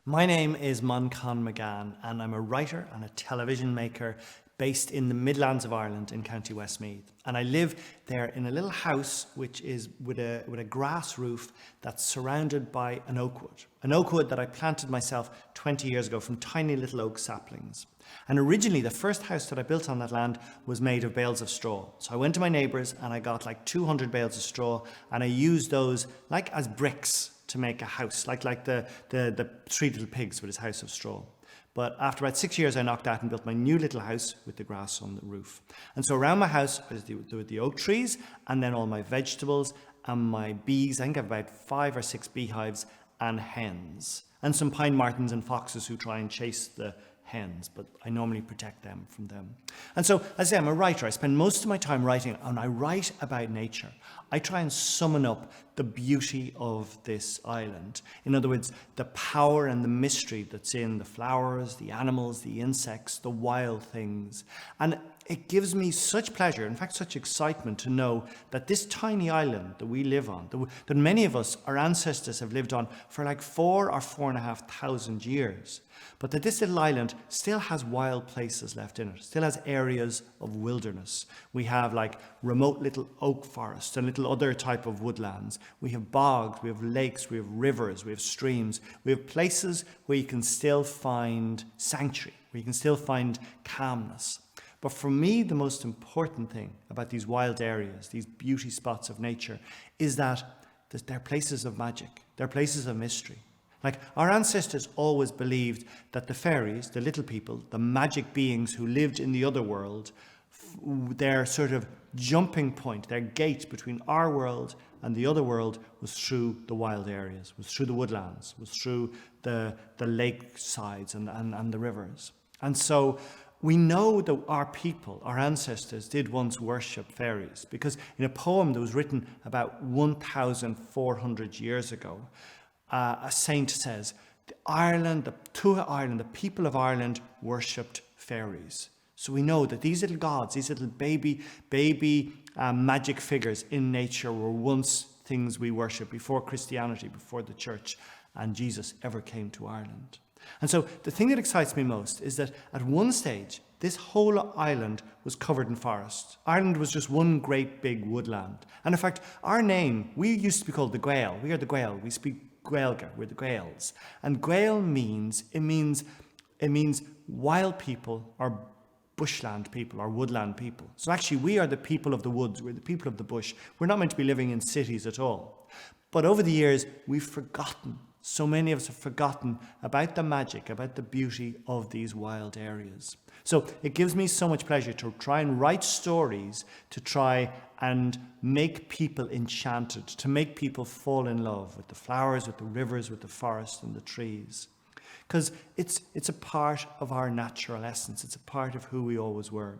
My name is Mon McGann, and I'm a writer and a television maker based in the Midlands of Ireland in County Westmeath. And I live there in a little house which is with a grass roof that's surrounded by an oak wood that I planted myself 20 years ago from tiny little oak saplings. And originally the first house that I built on that land was made of bales of straw. So I went to my neighbours and I got like 200 bales of straw, and I used those like as bricks to make a house, like the Three Little Pigs with his house of straw. But after about 6 years, I knocked out and built my new little house with the grass on the roof. And so around my house was the oak trees, and then all my vegetables and my bees. I think I have about 5 or 6 beehives and hens, and some pine martens and foxes who try and chase the hens, but I normally protect them from them. And so, as I say, I'm a writer. I spend most of my time writing, and I write about nature. I try and summon up the beauty of this island. In other words, the power and the mystery that's in the flowers, the animals, the insects, the wild things. And it gives me such pleasure, in fact, such excitement to know that this tiny island that we live on, that many of us, our ancestors, have lived on for like 4,000 or 4,500 years, but that this little island still has wild places left in it, still has areas of wilderness. We have like remote little oak forests and little other type of woodlands. We have bogs, we have lakes, we have rivers, we have streams. We have places where you can still find sanctuary, where you can still find calmness. But for me, the most important thing about these wild areas, these beauty spots of nature, is that they're places of magic. They're places of mystery. Like our ancestors always believed that the fairies, the little people, the magic beings who lived in the other world, their sort of jumping point, their gate between our world and the other world was through the wild areas, was through the woodlands, was through the lake sides and the rivers. And so we know that our people, our ancestors, did once worship fairies, because in a poem that was written about 1,400 years ago, a saint says, the people of Ireland worshipped fairies. So we know that these little gods, these little baby magic figures in nature were once things we worship before Christianity, before the church and Jesus ever came to Ireland. And so the thing that excites me most is that at one stage, this whole island was covered in forest. Ireland was just one great big woodland. And in fact, our name, we used to be called the Gael. We are the Gael. We speak Gaeilge. We're the Gaels. And Gael means wild people or bushland people or woodland people. So actually, we are the people of the woods. We're the people of the bush. We're not meant to be living in cities at all. But over the years, we've forgotten. So many of us have forgotten about the magic, about the beauty of these wild areas. So it gives me so much pleasure to try and write stories, to try and make people enchanted, to make people fall in love with the flowers, with the rivers, with the forest and the trees. Because it's a part of our natural essence. It's a part of who we always were.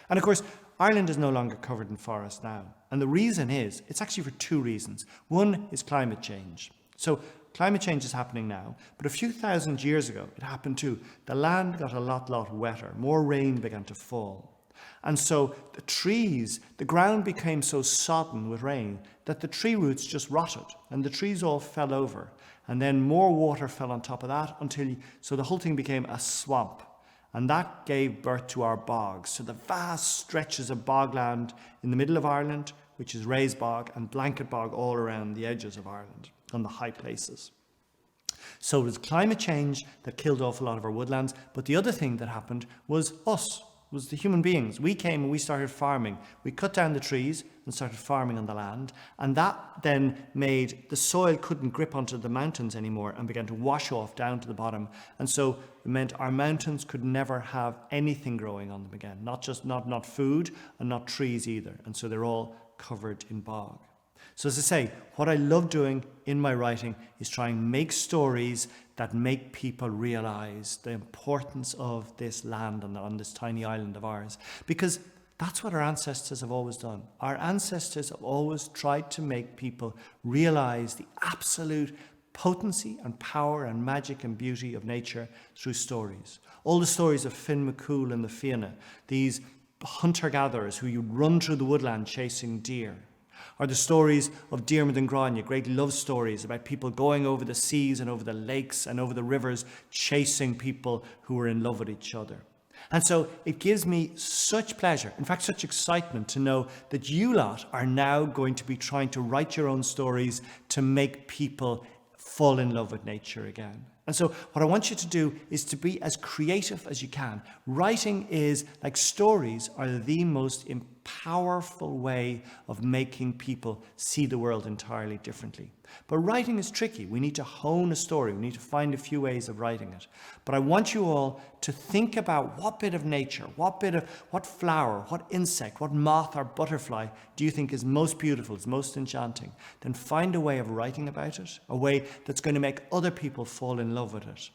And of course, Ireland is no longer covered in forest now. And the reason is, it's actually for 2 reasons. One is climate change. So climate change is happening now, but a few thousand years ago, it happened too. The land got a lot wetter. More rain began to fall. And so the trees, the ground became so sodden with rain that the tree roots just rotted and the trees all fell over. And then more water fell on top of that so the whole thing became a swamp. And that gave birth to our bogs. So the vast stretches of bogland in the middle of Ireland, which is raised bog, and blanket bog all around the edges of Ireland on the high places. So it was climate change that killed off a lot of our woodlands. But the other thing that happened was the human beings. We came and we started farming. We cut down the trees and started farming on the land. And that then made the soil couldn't grip onto the mountains anymore and began to wash off down to the bottom. And so it meant our mountains could never have anything growing on them again. Not food and not trees either. And so they're all covered in bog. So as I say, what I love doing in my writing is try and make stories that make people realize the importance of this land on this tiny island of ours. Because that's what our ancestors have always done. Our ancestors have always tried to make people realize the absolute potency and power and magic and beauty of nature through stories. All the stories of Finn McCool and the Fianna, these hunter-gatherers who you'd run through the woodland chasing deer. Or the stories of Diarmuid and Grania, great love stories about people going over the seas and over the lakes and over the rivers, chasing people who were in love with each other. And so it gives me such pleasure, in fact, such excitement to know that you lot are now going to be trying to write your own stories to make people fall in love with nature again. And so what I want you to do is to be as creative as you can. Writing is, like stories, are the most powerful way of making people see the world entirely differently. But writing is tricky. We need to hone a story. We need to find a few ways of writing it. But I want you all to think about what bit of nature, what flower, what insect, what moth or butterfly do you think is most beautiful, is most enchanting. Then find a way of writing about it, a way that's going to make other people fall in love with it.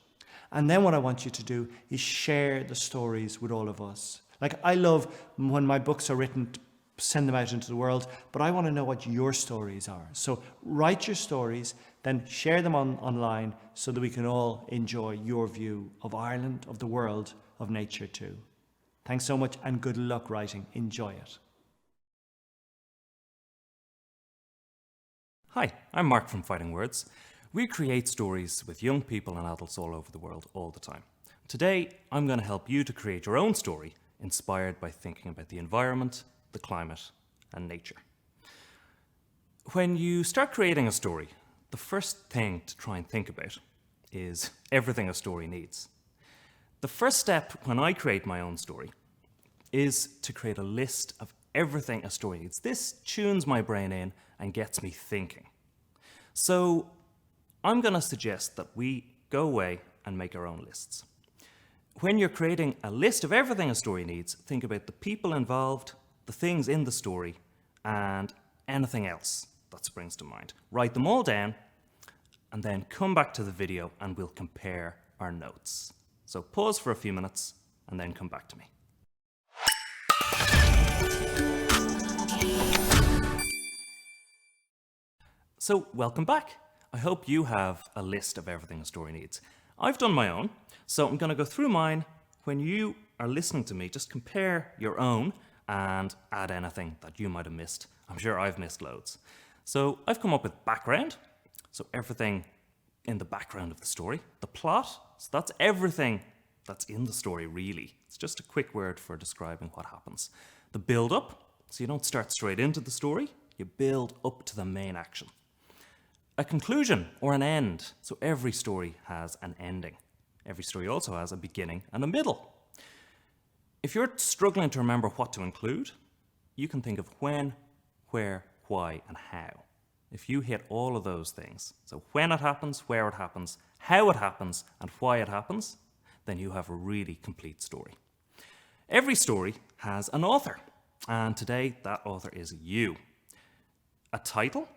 And then what I want you to do is share the stories with all of us. Like, I love when my books are written, send them out into the world, but I want to know what your stories are. So write your stories, then share them online so that we can all enjoy your view of Ireland, of the world, of nature too. Thanks so much and good luck writing. Enjoy it. Hi, I'm Mark from Fighting Words. We create stories with young people and adults all over the world all the time. Today, I'm going to help you to create your own story inspired by thinking about the environment, the climate, and nature. When you start creating a story, the first thing to try and think about is everything a story needs. The first step when I create my own story is to create a list of everything a story needs. This tunes my brain in and gets me thinking. So I'm going to suggest that we go away and make our own lists. When you're creating a list of everything a story needs, think about the people involved, the things in the story, and anything else that springs to mind. Write them all down, and then come back to the video and we'll compare our notes. So pause for a few minutes, and then come back to me. So welcome back. I hope you have a list of everything a story needs. I've done my own, so I'm going to go through mine. When you are listening to me, just compare your own and add anything that you might have missed. I'm sure I've missed loads. So I've come up with background, so everything in the background of the story. The plot, so that's everything that's in the story really. It's just a quick word for describing what happens. The build-up, so you don't start straight into the story, you build up to the main action. A conclusion or an end. So every story has an ending. Every story also has a beginning and a middle. If you're struggling to remember what to include, you can think of when, where, why, and how. If you hit all of those things, so when it happens, where it happens, how it happens, and why it happens, then you have a really complete story. Every story has an author, and today that author is you. A title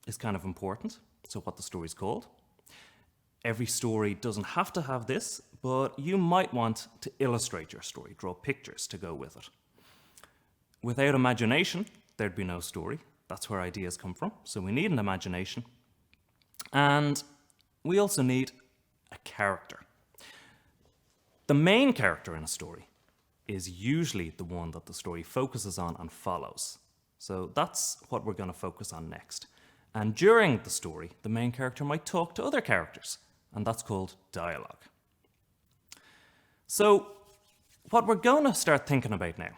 is kind of important, so what the story's called. Every story doesn't have to have this, but you might want to illustrate your story, draw pictures to go with it. Without imagination, there'd be no story. That's where ideas come from, so we need an imagination. And we also need a character. The main character in a story is usually the one that the story focuses on and follows. So that's what we're going to focus on next. And during the story, the main character might talk to other characters, and that's called dialogue. So what we're going to start thinking about now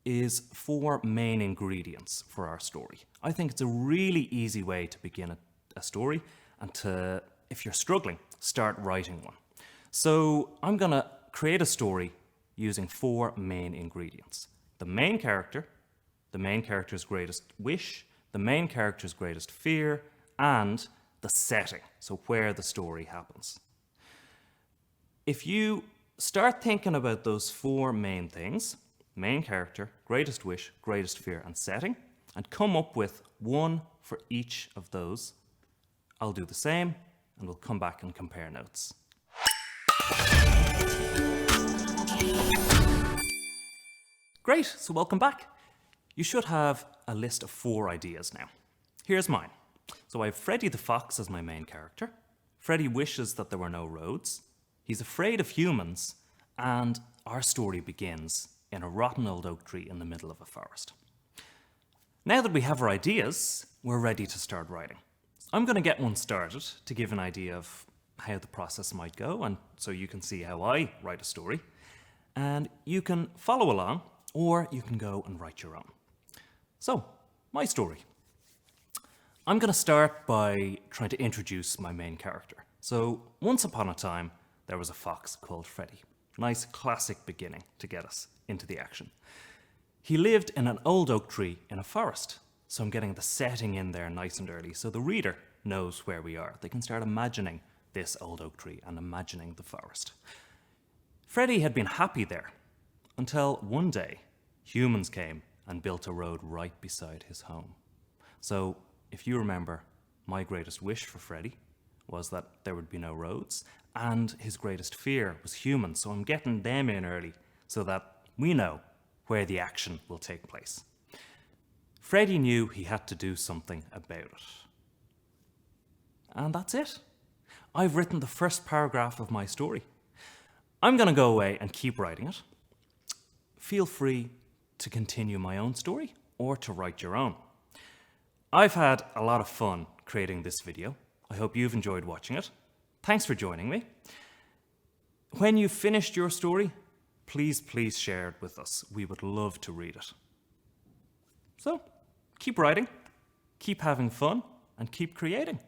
is 4 main ingredients for our story. I think it's a really easy way to begin a story and to, if you're struggling, start writing one. So I'm going to create a story using 4 main ingredients. The main character, the main character's greatest wish, the main character's greatest fear, and the setting, so where the story happens. If you start thinking about those 4 main things, main character, greatest wish, greatest fear, and setting, and come up with one for each of those, I'll do the same, and we'll come back and compare notes. Great, so welcome back. You should have a list of 4 ideas now. Here's mine. So I have Freddy the Fox as my main character. Freddy wishes that there were no roads. He's afraid of humans, and our story begins in a rotten old oak tree in the middle of a forest. Now that we have our ideas, we're ready to start writing. I'm going to get one started to give an idea of how the process might go, and so you can see how I write a story. And you can follow along, or you can go and write your own. So, my story. I'm going to start by trying to introduce my main character. So, once upon a time, there was a fox called Freddy. Nice classic beginning to get us into the action. He lived in an old oak tree in a forest. So I'm getting the setting in there nice and early so the reader knows where we are. They can start imagining this old oak tree and imagining the forest. Freddy had been happy there until one day humans came and built a road right beside his home. So if you remember, my greatest wish for Freddy was that there would be no roads, and his greatest fear was humans. So I'm getting them in early so that we know where the action will take place. Freddy knew he had to do something about it. And that's it. I've written the first paragraph of my story. I'm going to go away and keep writing it. Feel free to continue my own story or to write your own. I've had a lot of fun creating this video. I hope you've enjoyed watching it. Thanks for joining me. When you've finished your story, please share it with us. We would love to read it. So, keep writing, keep having fun, and keep creating.